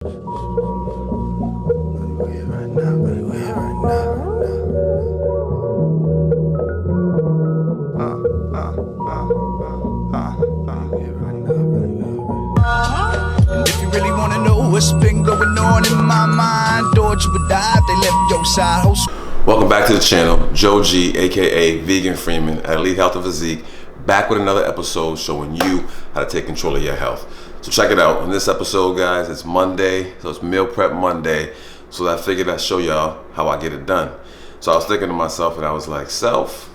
If you really wanna know what's been going on in my mind, George would die if they left your side. Welcome back to the channel. Joe G, aka Vegan Freeman at Elite Health and Physique, back with another episode showing you how to take control of your health. So check it out. In this episode, guys, it's Monday, so it's Meal Prep Monday. So I figured I'd show y'all how I get it done. So I was thinking to myself, and I was like, self,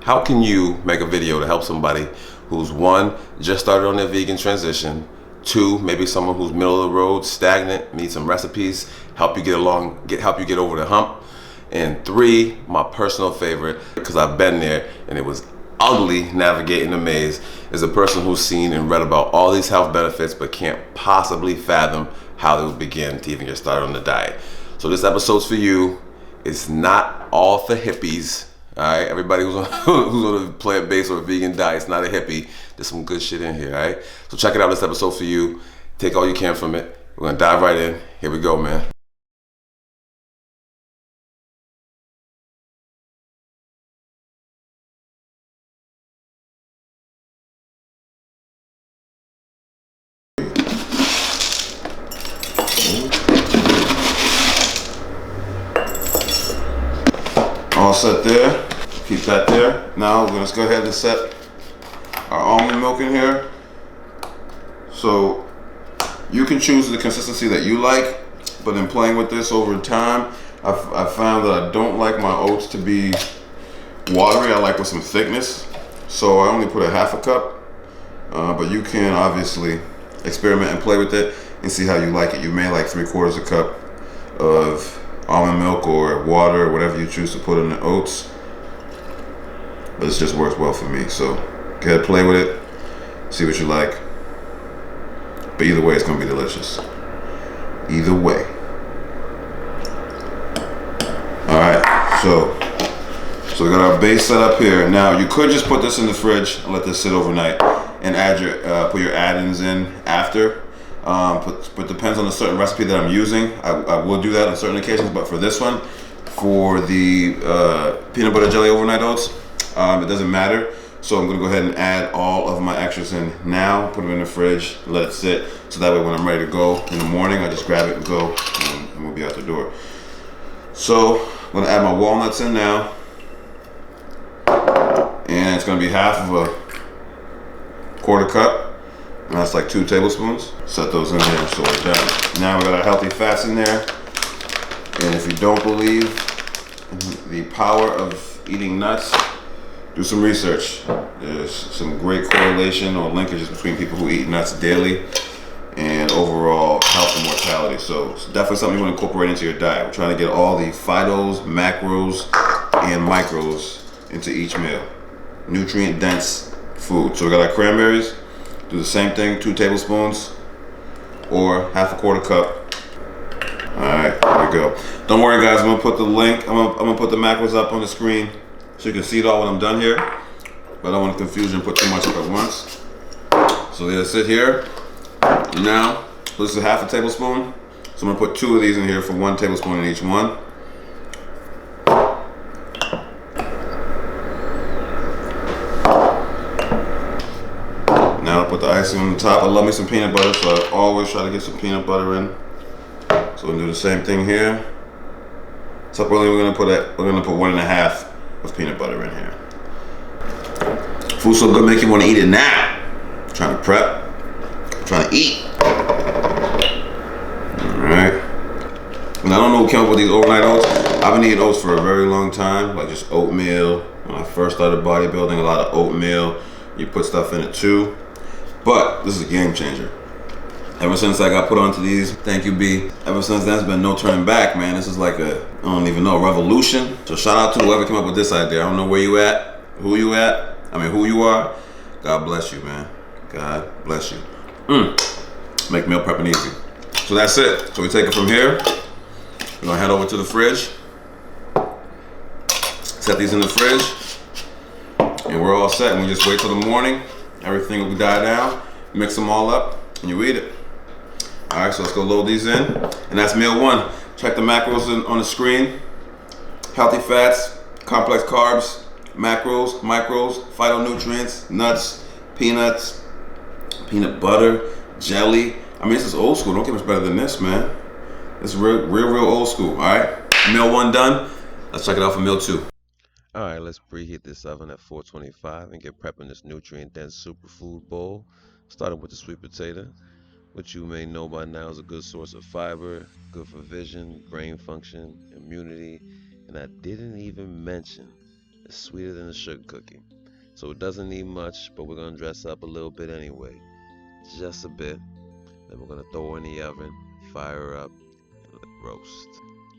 how can you make a video to help somebody who's one, just started on their vegan transition, two, maybe someone who's middle of the road, stagnant, needs some recipes, help you get along, help you get over the hump, and three, my personal favorite, because I've been there and it was ugly navigating the maze, is a person who's seen and read about all these health benefits but can't possibly fathom how they would begin to even get started on the diet. So this episode's for you. It's not all for hippies. All right, everybody who's on a plant-based or a vegan diet, it's not a hippie. There's some good shit in here, all right? So check it out, this episode for you. Take all you can from it. We're gonna dive right in. Here we go, man. All set there. Keep that there. Now we're gonna go ahead and set our almond milk in here. So you can choose the consistency that you like, but in playing with this over time, I've found that I don't like my oats to be watery. I like with some thickness. So I only put a half a cup, but you can obviously experiment and play with it and see how you like it. You may like 3/4 a cup of almond milk or water or whatever you choose to put in the oats, but it just works well for me. So go ahead, play with it, see what you like, but either way it's gonna be delicious, either way. All right, so we got our base set up here. Now you could just put this in the fridge and let this sit overnight and add your put your add-ins in after. But depends on the certain recipe that I'm using. I will do that on certain occasions, but for this one, for the peanut butter jelly overnight oats, it doesn't matter. So I'm gonna go ahead and add all of my extras in now, put them in the fridge, let it sit, so that way when I'm ready to go in the morning, I just grab it and go, and we'll be out the door. So I'm gonna add my walnuts in now, and it's gonna be half of a quarter cup. And that's like 2 tablespoons. Set those in there so we're done. Now we got our healthy fats in there. And if you don't believe in the power of eating nuts, do some research. There's some great correlation or linkages between people who eat nuts daily and overall health and mortality. So it's definitely something you want to incorporate into your diet. We're trying to get all the phytos, macros, and micros into each meal. Nutrient dense food. So we got our cranberries. Do the same thing, 2 tablespoons or half a quarter cup. All right, here we go. Don't worry guys, I'm gonna put the link, I'm gonna put the macros up on the screen so you can see it all when I'm done here. But I don't want to confuse you and put too much up at once. So they'll sit here. Now, this is half a tablespoon. So I'm gonna put 2 of these in here for 1 tablespoon in each one. Now I'll put the icing on the top. I love me some peanut butter, so I always try to get some peanut butter in. So we'll do the same thing here. So we're gonna put 1.5 of peanut butter in here. Food's so good, make you want to eat it now. I'm trying to prep. I'm trying to eat. All right. And I don't know who came up with these overnight oats. I've been eating oats for a very long time, like just oatmeal. When I first started bodybuilding, a lot of oatmeal. You put stuff in it too. But this is a game changer. Ever since I got put onto these, thank you B, ever since then there's been no turning back, man. This is like a, I don't even know, revolution. So shout out to whoever came up with this idea. I don't know where you at, who you are. God bless you, man. God bless you. Make meal prepping easy. So that's it. So we take it from here. We're gonna head over to the fridge. Set these in the fridge. And we're all set, and we just wait till the morning. Everything will die down, mix them all up, and you eat it. All right, so let's go load these in. And that's meal one. Check the macros on the screen. Healthy fats, complex carbs, macros, micros, phytonutrients, nuts, peanuts, peanut butter, jelly. I mean, this is old school. Don't get much better than this, man. This is real old school. All right, meal one done. Let's check it out for meal two. All right, let's preheat this oven at 425 and get prepping this nutrient-dense superfood bowl. Starting with the sweet potato, which you may know by now is a good source of fiber, good for vision, brain function, immunity, and I didn't even mention it's sweeter than a sugar cookie. So it doesn't need much, but we're gonna dress up a little bit anyway, just a bit. Then we're gonna throw it in the oven, fire up, and let it roast.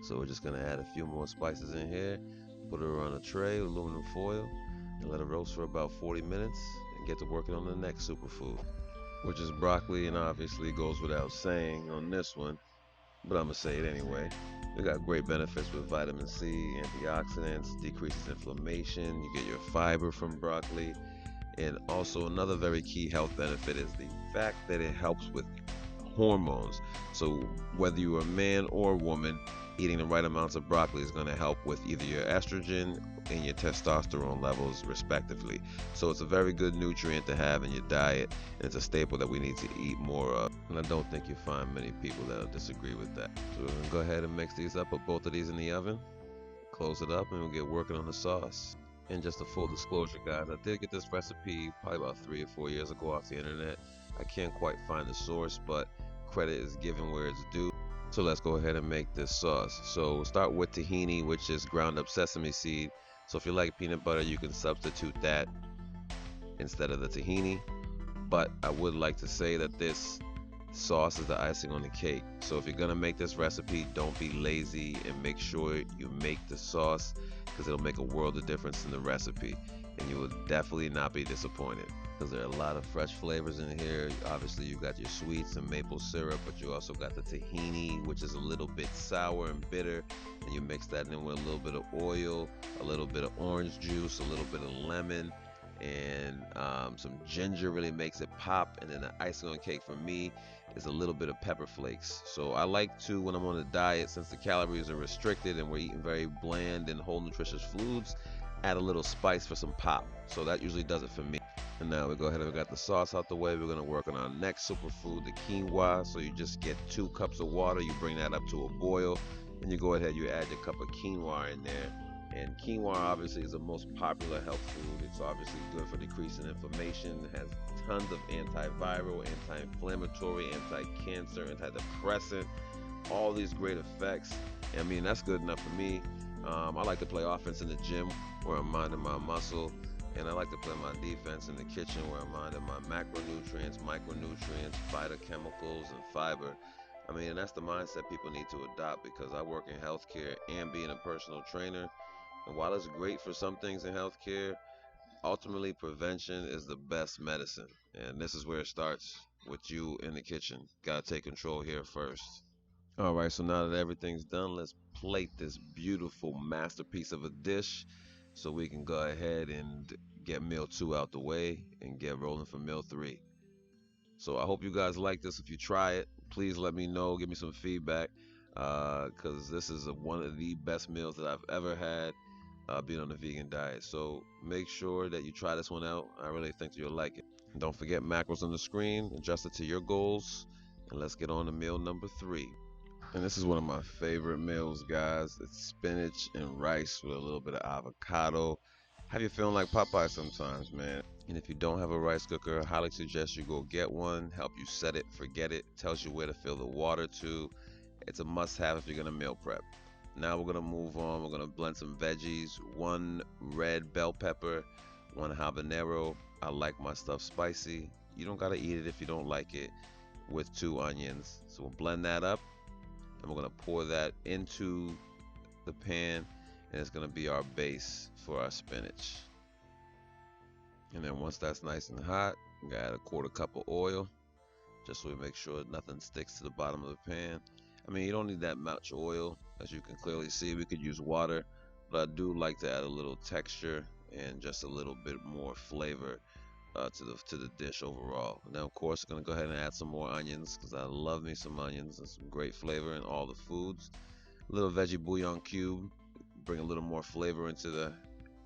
So we're just gonna add a few more spices in here, put it on a tray with aluminum foil, and let it roast for about 40 minutes, and get to working on the next superfood, which is broccoli, and obviously it goes without saying on this one, but I'm gonna say it anyway. We got great benefits with vitamin C, antioxidants, decreases inflammation, you get your fiber from broccoli, and also another very key health benefit is the fact that it helps with hormones. So whether you're a man or a woman, eating the right amounts of broccoli is going to help with either your estrogen and your testosterone levels respectively. So it's a very good nutrient to have in your diet, and it's a staple that we need to eat more of. And I don't think you find many people that'll disagree with that. So we're going to go ahead and mix these up, put both of these in the oven, close it up, and we'll get working on the sauce. And just a full disclosure, guys, I did get this recipe probably about 3 or 4 years ago off the internet. I can't quite find the source, but credit is given where it's due. So let's go ahead and make this sauce. So we'll start with tahini, which is ground up sesame seed. So if you like peanut butter, you can substitute that instead of the tahini. But I would like to say that this sauce is the icing on the cake. So if you're gonna make this recipe, don't be lazy and make sure you make the sauce, because it'll make a world of difference in the recipe, and you will definitely not be disappointed, because there are a lot of fresh flavors in here. Obviously you got your sweets and maple syrup, but you also got the tahini, which is a little bit sour and bitter, and you mix that in with a little bit of oil, a little bit of orange juice, a little bit of lemon, and some ginger really makes it pop. And then the icing on the cake for me is a little bit of pepper flakes. So I like to, when I'm on a diet, since the calories are restricted and we're eating very bland and whole nutritious foods, add a little spice for some pop. So that usually does it for me. And now we go ahead and we got the sauce out the way. We're gonna work on our next superfood, the quinoa. So you just get 2 cups of water, you bring that up to a boil, and you go ahead, you add your cup of quinoa in there. And quinoa obviously is the most popular health food. It's obviously good for decreasing inflammation. It has tons of antiviral, anti-inflammatory, anti-cancer, antidepressant, all these great effects. I mean, that's good enough for me. I like to play offense in the gym where I'm minding my muscle, and I like to play my defense in the kitchen where I'm minding my macronutrients, micronutrients, phytochemicals, and fiber. I mean, and that's the mindset people need to adopt, because I work in healthcare and being a personal trainer. And while it's great for some things in healthcare, ultimately prevention is the best medicine. And this is where it starts with you in the kitchen. Gotta take control here first. All right, so now that everything's done, let's plate this beautiful masterpiece of a dish so we can go ahead and get meal 2 out the way and get rolling for meal 3. So I hope you guys like this. If you try it, please let me know, give me some feedback, because this is one of the best meals that I've ever had, being on a vegan diet. So make sure that you try this one out. I really think you'll like it. And don't forget macros on the screen, adjust it to your goals, and let's get on to meal number 3. And this is one of my favorite meals, guys. It's spinach and rice with a little bit of avocado. Have you feeling like Popeye sometimes, man? And if you don't have a rice cooker, I highly suggest you go get one. Help you set it, forget it. Tells you where to fill the water to. It's a must-have if you're gonna meal prep. Now we're gonna move on. We're gonna blend some veggies. 1 red bell pepper, 1 habanero. I like my stuff spicy. You don't gotta eat it if you don't like it. With 2 onions. So we'll blend that up, and we're gonna pour that into the pan, and it's gonna be our base for our spinach. And then once that's nice and hot, I'm gonna add a 1/4 cup of oil, just so we make sure nothing sticks to the bottom of the pan. I mean, you don't need that much oil. As you can clearly see, we could use water, but I do like to add a little texture and just a little bit more flavor to the dish overall. Now, of course, I'm gonna go ahead and add some more onions because I love me some onions and some great flavor in all the foods. A little veggie bouillon cube, bring a little more flavor into the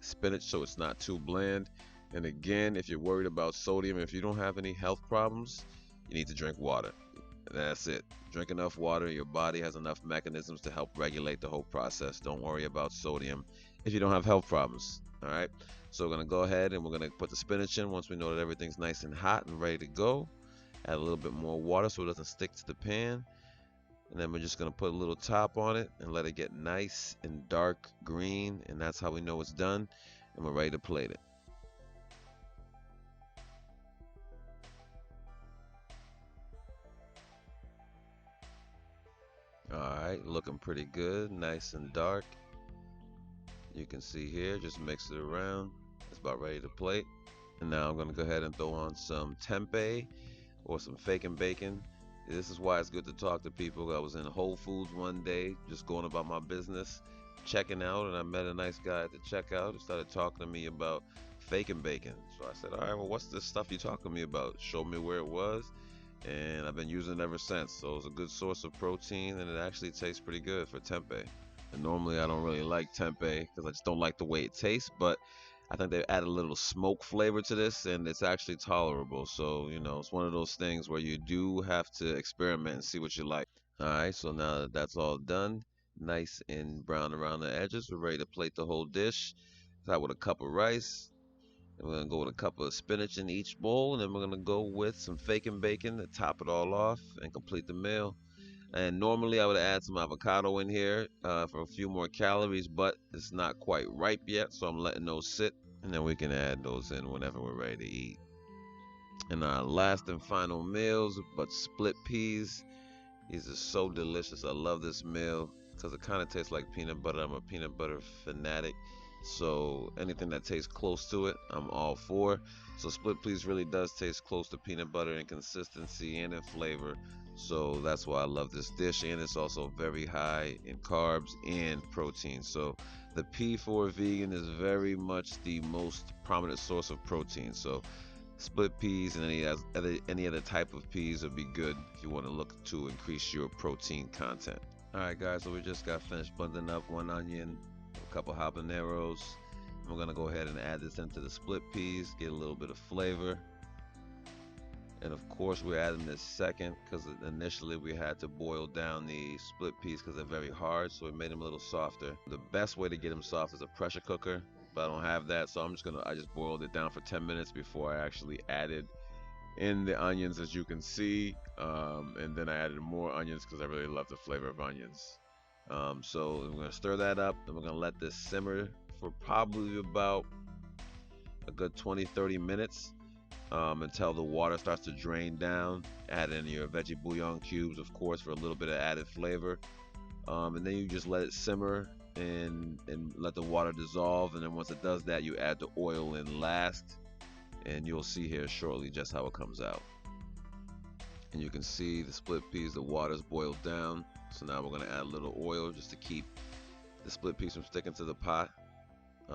spinach so it's not too bland. And again, if you're worried about sodium, if you don't have any health problems, you need to drink water. That's it. Drink enough water. Your body has enough mechanisms to help regulate the whole process. Don't worry about sodium if you don't have health problems. All right. So we're going to go ahead and we're going to put the spinach in once we know that everything's nice and hot and ready to go. Add a little bit more water so it doesn't stick to the pan. And then we're just going to put a little top on it and let it get nice and dark green. And that's how we know it's done. And we're ready to plate it. Alright, looking pretty good, nice and dark. You can see here, just mix it around. It's about ready to plate. And now I'm going to go ahead and throw on some tempeh or some faking bacon. This is why it's good to talk to people. I was in Whole Foods one day, just going about my business, checking out, and I met a nice guy at the checkout who started talking to me about faking bacon. So I said, all right, well, what's this stuff you're talking to me about? Showed me where it was. And I've been using it ever since. So it's a good source of protein, and it actually tastes pretty good for tempeh. And normally I don't really like tempeh because I just don't like the way it tastes, but I think they added a little smoke flavor to this, and it's actually tolerable. So, you know, it's one of those things where you do have to experiment and see what you like. Alright, so now that that's all done, nice and brown around the edges, we're ready to plate the whole dish. Start with a cup of rice. And we're going to go with a cup of spinach in each bowl, and then we're going to go with some faking bacon to top it all off and complete the meal. And normally I would add some avocado in here for a few more calories, but it's not quite ripe yet, so I'm letting those sit, and then we can add those in whenever we're ready to eat. And our last and final meals, but split peas. These are so delicious. I love this meal because it kind of tastes like peanut butter. I'm a peanut butter fanatic. So anything that tastes close to it, I'm all for. So split peas really does taste close to peanut butter in consistency and in flavor. So that's why I love this dish, and it's also very high in carbs and protein. So the pea for a vegan is very much the most prominent source of protein. So split peas and any other type of peas would be good if you want to look to increase your protein content. Alright guys, so we just got finished blending up one onion, a couple habaneros. We're going to go ahead and add this into the split peas, get a little bit of flavor. And of course we're adding this second because initially we had to boil down the split peas because they're very hard, so we made them a little softer. The best way to get them soft is a pressure cooker, but I don't have that, so I just boiled it down for 10 minutes before I actually added in the onions, as you can see, and then I added more onions because I really love the flavor of onions. So we're going to stir that up, and we're going to let this simmer for probably about a good 20-30 minutes until the water starts to drain down. Add in your veggie bouillon cubes, of course, for a little bit of added flavor, and then you just let it simmer and let the water dissolve. And then once it does that, you add the oil in last, and you'll see here shortly just how it comes out. And you can see the split peas, the water's boiled down. So now we're going to add a little oil just to keep the split peas from sticking to the pot.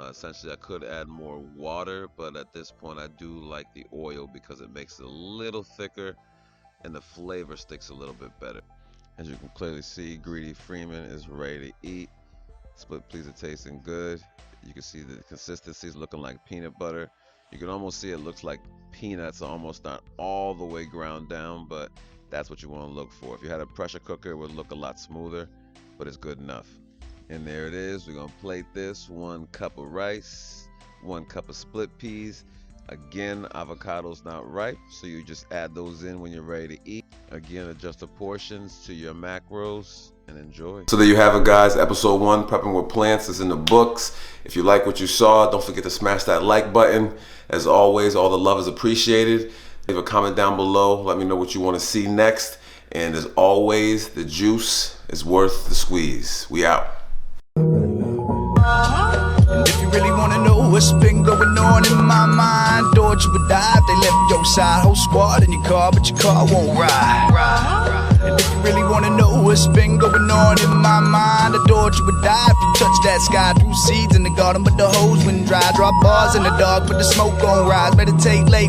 Essentially I could add more water, but at this point I do like the oil because it makes it a little thicker and the flavor sticks a little bit better. As you can clearly see, Greedy Freeman is ready to eat. Split peas are tasting good. You can see the consistency is looking like peanut butter. You can almost see it looks like peanuts, almost not all the way ground down, but that's what you want to look for. If you had a pressure cooker, it would look a lot smoother, but it's good enough. And there it is. We're going to plate this. 1 cup of rice, 1 cup of split peas. Again, avocado's not ripe, so you just add those in when you're ready to eat. Again, adjust the portions to your macros and enjoy. So there you have it, guys. Episode 1, Prepping with Plants, is in the books. If you like what you saw, don't forget to smash that like button. As always, all the love is appreciated. Leave a comment down below. Let me know what you want to see next. And as always, the juice is worth the squeeze. We out. And if you really wanna know what's been going on in my mind, thought you would die if they left your side. Whole squad in your car, but your car won't ride. And if you really wanna know what's been going on in my mind, I thought you would die if you touched that sky. Threw seeds in the garden, but the hose wouldn't dry. Drop bars in the dark, but the smoke gon' rise. Meditate late.